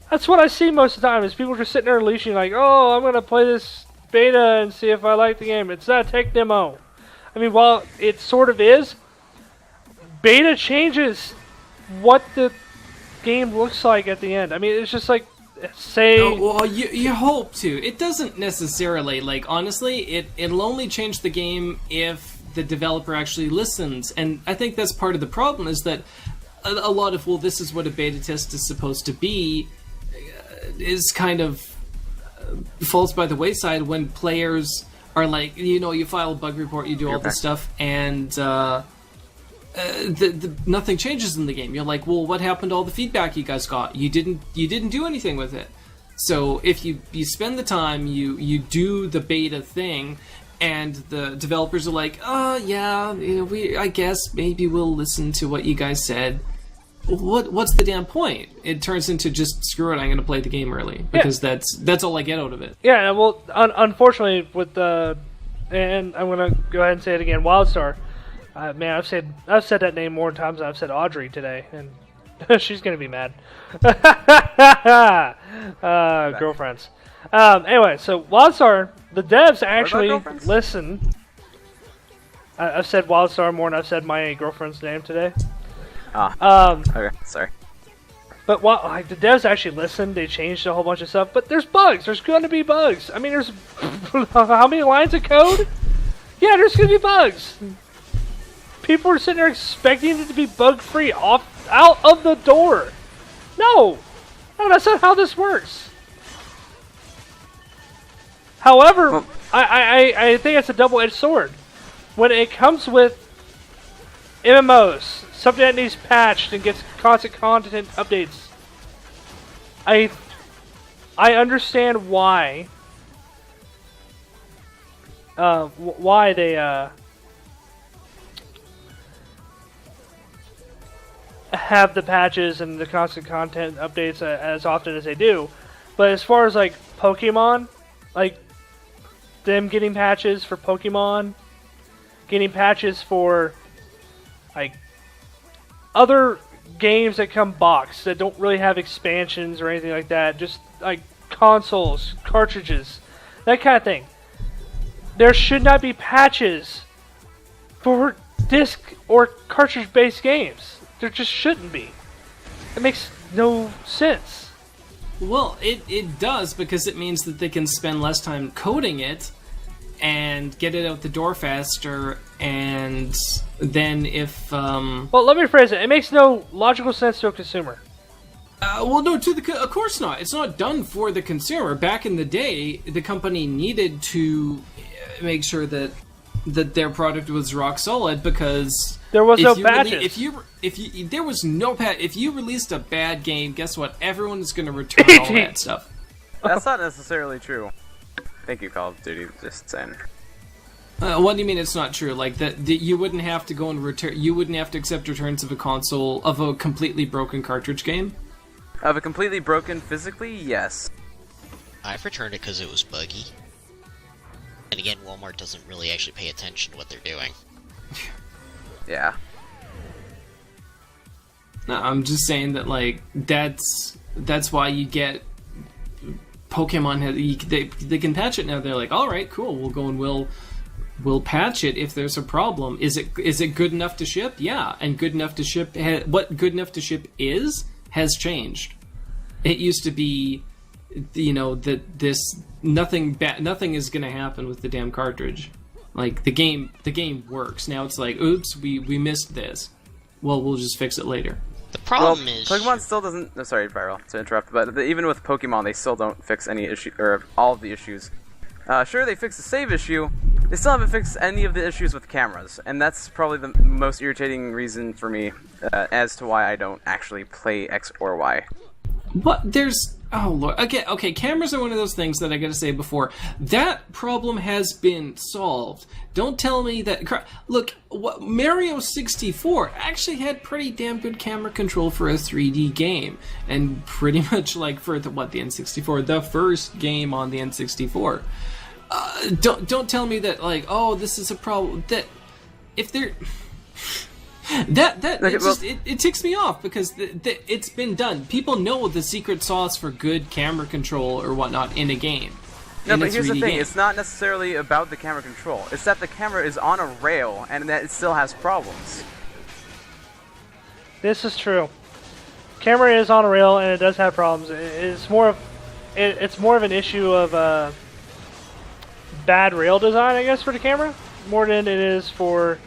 That's what I see most of the time, is people just sitting there leeching like, oh, I'm going to play this beta and see if I like the game. It's not a tech demo. I mean, while it sort of is, beta changes what the game looks like at the end. I mean, it's just like, well, you hope to. It doesn't necessarily, like, honestly, it'll only change the game if the developer actually listens. And I think that's part of the problem, is that a lot of, well, this is what a beta test is supposed to be, is kind of falls by the wayside when players are like, you file a bug report, you do all this stuff, and nothing changes in the game. You're like, well, what happened to all the feedback you guys got? You didn't do anything with it. So if you spend the time, you do the beta thing, and the developers are like, I guess maybe we'll listen to what you guys said. What's the damn point? It turns into just, screw it, I'm going to play the game early, because that's all I get out of it. Yeah, well, unfortunately, with the, and I'm going to go ahead and say it again, WildStar. Man, I've said that name more times than I've said Audrey today, and she's going to be mad. Girlfriends. Anyway, so WildStar, the devs actually listen. I've said WildStar more than I've said my girlfriend's name today. Okay, sorry. But the devs actually listened. They changed a whole bunch of stuff. But there's bugs. There's going to be bugs. I mean, there's how many lines of code? Yeah, there's going to be bugs. People are sitting there expecting it to be bug-free out of the door. No, that's not how this works. However, I think it's a double-edged sword. When it comes with MMOs, something that needs patched and gets constant content updates, I understand why they have the patches and the constant content updates as often as they do. But as far as like Pokemon, like them getting patches for Pokemon getting patches for like other games that come boxed that don't really have expansions or anything like that. Just like consoles, cartridges, that kind of thing. There should not be patches for disc or cartridge-based games. There just shouldn't be. It makes no sense. Well, it does, because it means that they can spend less time coding it and get it out the door faster, and then if... Well, let me rephrase it. It makes no logical sense to a consumer. Well, no, of course not. It's not done for the consumer. Back in the day, the company needed to make sure that their product was rock solid, because there was no patches. There was no patch. If you released a bad game, guess what? Everyone's going to return all that stuff. That's not necessarily true. Thank you, Call of Duty. Just saying. What do you mean it's not true? Like that you wouldn't have to go and return. You wouldn't have to accept returns of a completely broken cartridge game. Of a completely broken physically, yes. I've returned it because it was buggy. And again, Walmart doesn't really actually pay attention to what they're doing. Yeah. No, I'm just saying that, like, that's why you get Pokemon. They can patch it now. They're like, all right, cool. We'll go and we'll patch it if there's a problem. Is it good enough to ship? Yeah, and good enough to ship. What good enough to ship has changed. It used to be, nothing is going to happen with the damn cartridge. Like the game works. Now it's like, oops, we missed this. Well, we'll just fix it later. The problem is Pokemon still doesn't. Oh, sorry, Viral, to interrupt, but even with Pokemon, they still don't fix any issue or all of the issues. Sure, they fixed the save issue. They still haven't fixed any of the issues with cameras, and that's probably the most irritating reason for me as to why I don't actually play X or Y. But there's... Oh, Lord. Okay, cameras are one of those things that I gotta say before. That problem has been solved. Don't tell me that... Look, Mario 64 actually had pretty damn good camera control for a 3D game. And pretty much like for the N64, the first game on the N64. Don't tell me that, like, oh, this is a problem. That... If they're... It ticks me off, because it's been done. People know the secret sauce for good camera control or whatnot in a game. No, but here's the thing. It's not necessarily about the camera control. It's that the camera is on a rail and that it still has problems. This is true. Camera is on a rail and it does have problems. It's more of an issue of bad rail design, I guess, for the camera, more than it is for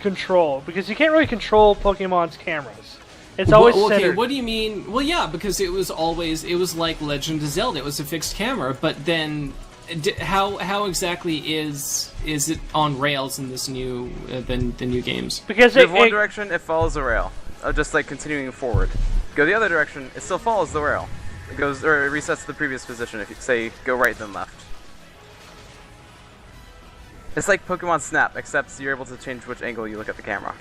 control, because you can't really control Pokemon's cameras. It's always centered. Okay, what do you mean? Well, yeah, because it was like Legend of Zelda. It was a fixed camera, but then how exactly is it on rails in this new the new games? Because if one direction, it follows the rail, just like continuing forward. Go the other direction, it still follows the rail. It goes or it resets to the previous position. If you say go right then left. It's like Pokemon Snap, except you're able to change which angle you look at the camera.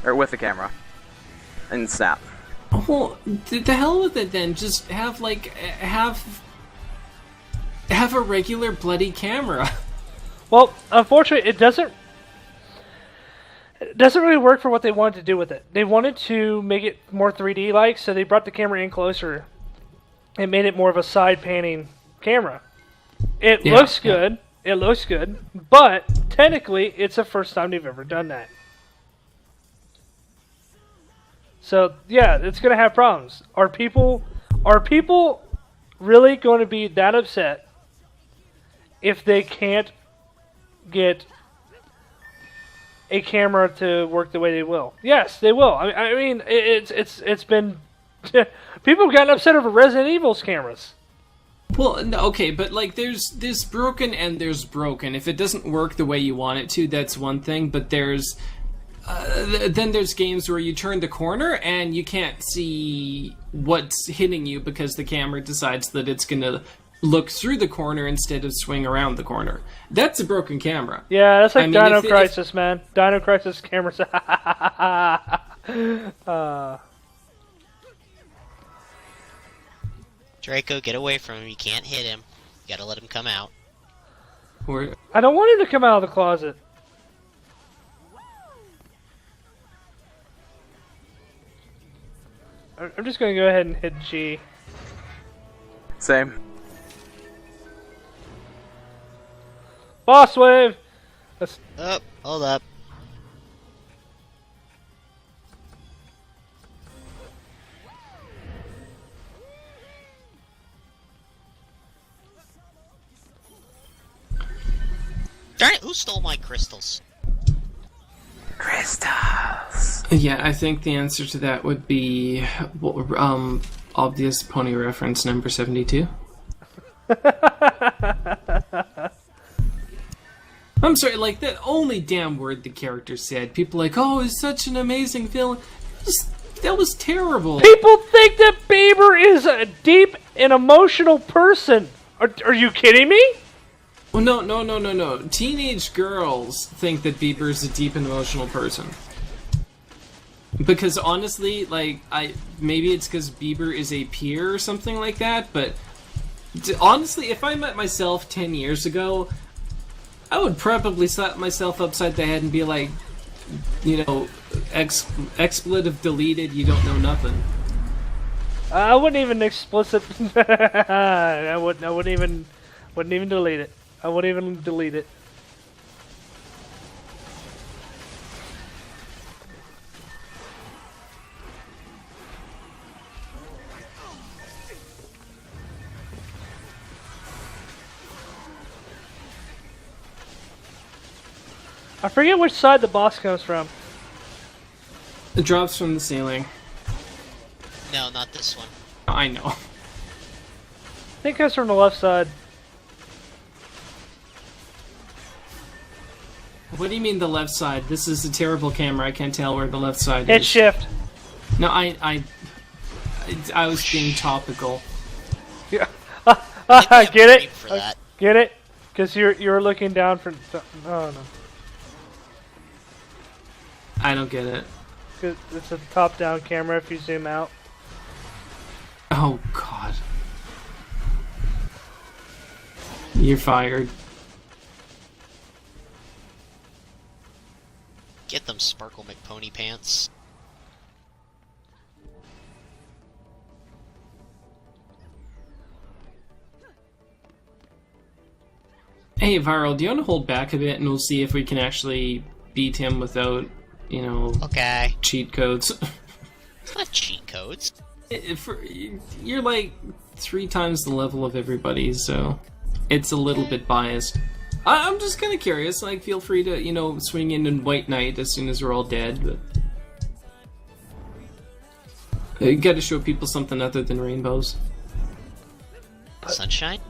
Or with the camera. And Snap. Well, the hell with it then. Just have, like, have a regular bloody camera. Well, unfortunately, it doesn't really work for what they wanted to do with it. They wanted to make it more 3D-like, so they brought the camera in closer and made it more of a side-panning camera. It looks good. It looks good, but technically, it's the first time they've ever done that. So, yeah, it's going to have problems. Are people really going to be that upset if they can't get a camera to work the way they will? Yes, they will. I mean, it's been people have gotten upset over Resident Evil's cameras. Well, no, okay, but like there's broken and there's broken. If it doesn't work the way you want it to, that's one thing. But there's then there's games where you turn the corner and you can't see what's hitting you because the camera decides that it's gonna look through the corner instead of swing around the corner. That's a broken camera. Yeah, that's like Dino Crisis, man. Dino Crisis cameras. Draco, get away from him. You can't hit him. You gotta let him come out. I don't want him to come out of the closet. I'm just gonna go ahead and hit G. Same. Boss wave! That's, Oh, hold up. Darn it, who stole my crystals? Crystals. Yeah, I think the answer to that would be obvious pony reference number 72. I'm sorry, like, that only damn word the character said. People like, oh, it's such an amazing villain. That was terrible. people think that Bieber is a deep and emotional person. Are you kidding me? Well, no. Teenage girls think that Bieber is a deep and emotional person. Because honestly, like, maybe it's because Bieber is a peer or something like that, but honestly, if I met myself 10 years ago, I would probably slap myself upside the head and be like, you know, expletive deleted, you don't know nothing. I wouldn't even explicit. I wouldn't even delete it. I wouldn't even delete it. I forget which side the boss comes from. It drops from the ceiling. No, not this one. I know. I think it comes from the left side. What do you mean the left side? This is a terrible camera. I can't tell where the left side Hit is. shift. No, I was being topical. Yeah. I think we Get have it? a for that. Get it? Because you're looking down from. Oh no. I don't get it. 'Cause it's a top-down camera if you zoom out. Oh, God. You're fired. Get them Sparkle McPony pants. Hey, Viral, do you want to hold back a bit and we'll see if we can actually beat him without, you know, Okay. cheat codes? It's not cheat codes. You're like 3 times the level of everybody, so it's a little bit biased. I'm just kind of curious. Like, feel free to, you know, swing in White Knight as soon as we're all dead. But you got to show people something other than rainbows. Sunshine?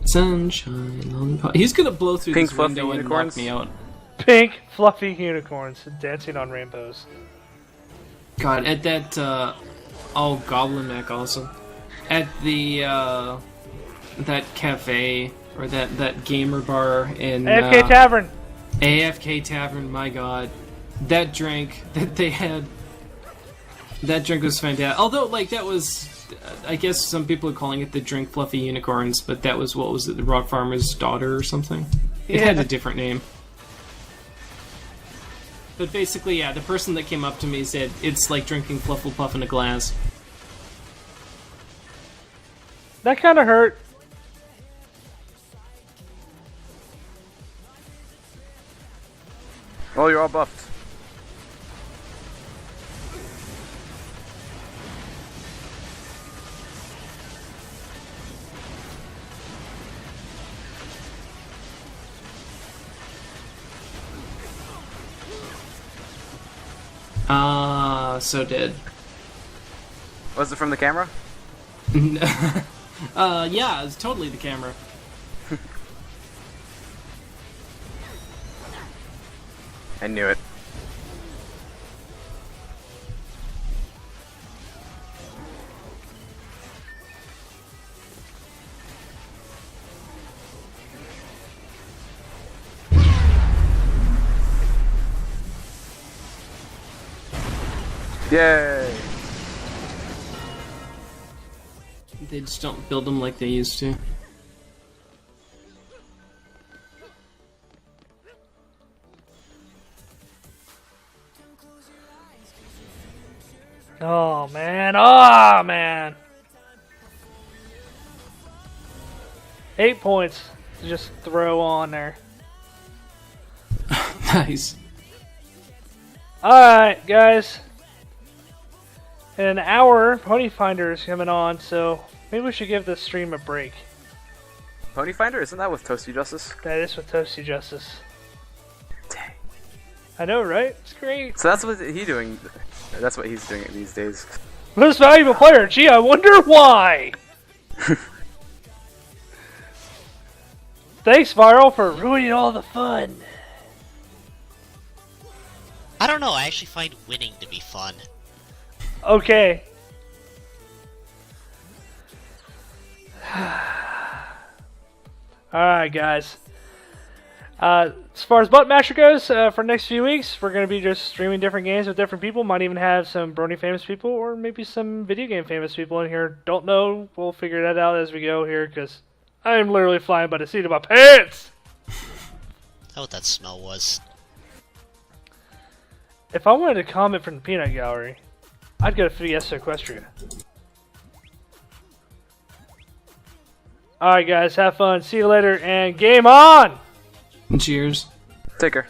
Sunshine, lollipop. He's gonna blow through Pink this fluffy window and unicorns? knock me out. Pink, fluffy unicorns dancing on rainbows. God, at that, oh, Goblin Mech also. At the, that cafe, or that gamer bar in, AFK Tavern! AFK Tavern, my god. That drink that they had, that drink was fantastic. Although, like, that was, I guess some people are calling it the drink Fluffy Unicorns, but that was, what was it, the Rock Farmer's daughter or something? It had a different name. But basically, yeah, the person that came up to me said, it's like drinking Flufflepuff in a glass. That kind of hurt. Oh, you're all buffed. So dead. Was it from the camera? Yeah, it's totally the camera. I knew it. Yay! They just don't build them like they used to. Oh man, oh man. 8 points to just throw on there. Nice. Alright, guys. In an hour, Pony Finder is coming on, so maybe we should give this stream a break. Pony Finder, isn't that with Toasty Justice? That is with Toasty Justice. Dang. I know, right? It's great. So that's what he's doing. That's what he's doing these days. Most valuable player. Gee, I wonder why. Thanks, Viral, for ruining all the fun. I don't know, I actually find winning to be fun. Okay. Alright, guys. As far as Button Masher goes, for the next few weeks, we're going to be just streaming different games with different people. Might even have some Brony famous people, or maybe some video game famous people in here. Don't know. We'll figure that out as we go here, because I'm literally flying by the seat of my pants! How what that smell was. If I wanted to comment from the Peanut Gallery, I'd go to Fiesta Equestria. Alright guys, have fun, see you later, and game on! Cheers. Take care.